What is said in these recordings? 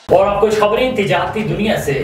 और अब कुछ खबरें तिजारती दुनिया से।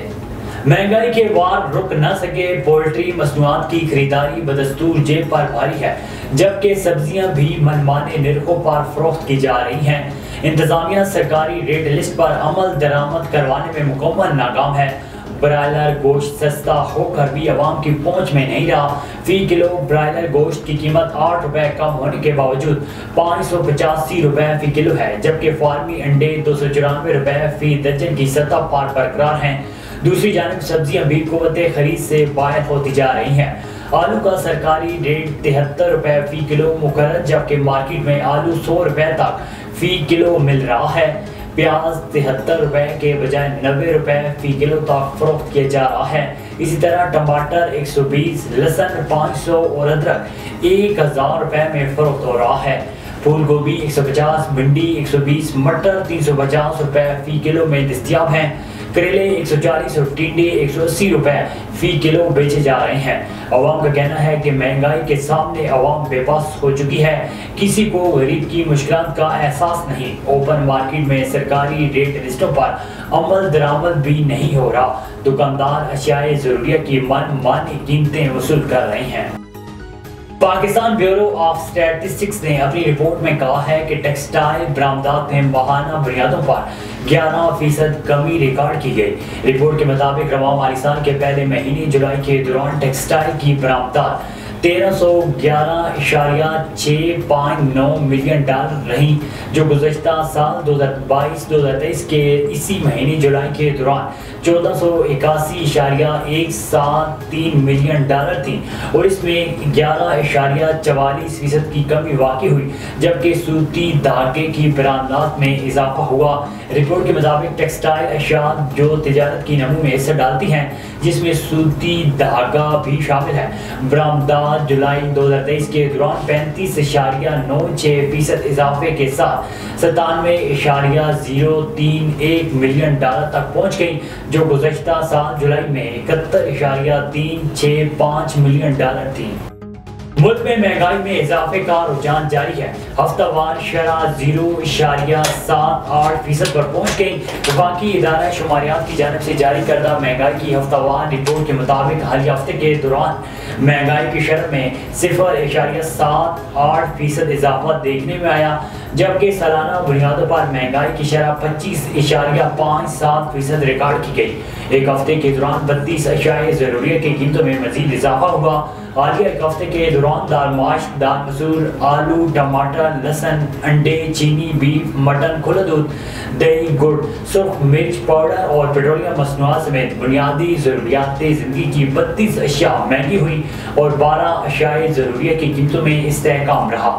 महंगाई के वार रुक न सके, पोल्ट्री मसनूआत की खरीदारी बदस्तूर जेब पर भारी है, जबकि सब्जियां भी मनमाने निरखों पर फरोख्त की जा रही हैं। इंतजामिया सरकारी रेट लिस्ट पर अमल दरामद करवाने में मुकम्मल नाकाम है। ब्रायलर गोश्त सस्ता होकर भी आवाम की पहुंच में नहीं रहा। फी किलो ब्रायलर गोश्त की कीमत 8 रुपए कम होने के बावजूद 585 रुपए फी किलो है, जबकि फार्मी अंडे 294 रुपए फी दर्जन की सतह पर बरकरार हैं। दूसरी जानब सब्जियां भी कुव्वते खरीद से बाहर होती जा रही हैं। आलू का सरकारी रेट 73 रुपए फी किलो मुकर्रर, जबकि मार्केट में आलू 100 रुपए तक फी किलो मिल रहा है। प्याज 73 रुपए के बजाय 90 रुपए फी किलो तक फरोख्त किया जा रहा है। इसी तरह टमाटर 120, लहसुन 500 और अदरक 1000 रुपए में फरोख्त हो रहा है। फूल गोभी 150, भिंडी 120, मटर 350 रुपए फी किलो में दस्तियाब हैं। करेले 140 और टिंडे 180 रुपए फी किलो बेचे जा रहे हैं। अवाम का कहना है कि महंगाई के सामने अवाम बेबस हो चुकी है, किसी को गरीब की मुश्किलात का एहसास नहीं। ओपन मार्केट में सरकारी रेट लिस्टों पर अमल दरामद भी नहीं हो रहा। दुकानदार अशियाए ज़रूरिया की मनमानी कीमतें वसूल कर रहे हैं। पाकिस्तान ब्यूरो ऑफ स्टैटिस्टिक्स ने अपनी रिपोर्ट में कहा है कि टेक्सटाइल बरामदात में माहाना बुनियादों पर 11% कमी रिकॉर्ड की गई। रिपोर्ट के मुताबिक रवां माली साल के पहले महीने जुलाई के दौरान टेक्सटाइल की बरामदात 1311.659 मिलियन डॉलर रही, जो गुज़श्ता साल 2022-2023 के इसी महीने जुलाई के दौरान 1481.173 मिलियन डॉलर थी और इसमें 11.44% की कमी वाक़ई हुई, जबकि सूती धागे की बरामदात में इजाफा हुआ। रिपोर्ट के मुताबिक टेक्सटाइल अशिया जो तिजारत की नमू में हिस्सा डालती हैं, जिसमें सूती धागा भी शामिल है, बरामदात जुलाई 2023 के दौरान 35.96% इजाफे के साथ 97.031 मिलियन डॉलर तक पहुंच गई, जो गुज़श्ता साल जुलाई में 71.365 मिलियन डॉलर थी। मुल्क में महंगाई में इजाफे का रुझान जारी है। हफ्तावार शरह 0.78% पर पहुंच गई। वफाकी इदारा शुमारियात की जानिब से जारी करदा महंगाई की हफ्तावार रिपोर्ट के मुताबिक हालिया हफ्ते के दौरान महंगाई की शरह में 0.78% इजाफा देखने में आया, जबकि सालाना बुनियादों पर महंगाई की शरह 25.57% रिकॉर्ड की गई। एक हफ्ते के दौरान 32 अशियाए ज़रूरिया की कीमतों में मजीद इजाफा हुआ। हालिया एक हफ्ते के दौरान दाल माश, दाल मसूर, आलू, टमाटर, लहसुन, अंडे, चीनी, बीफ, मटन, खुला दूध, दही, गुड़, सुर्ख मिर्च पाउडर और पेट्रोलियम मसनूआत समेत बुनियादी ज़रूरियात ज़िंदगी की 32 अशिया महंगी हुई और 12 अशियाए ज़रूरिया की कीमतों में इस्तेहकाम रहा।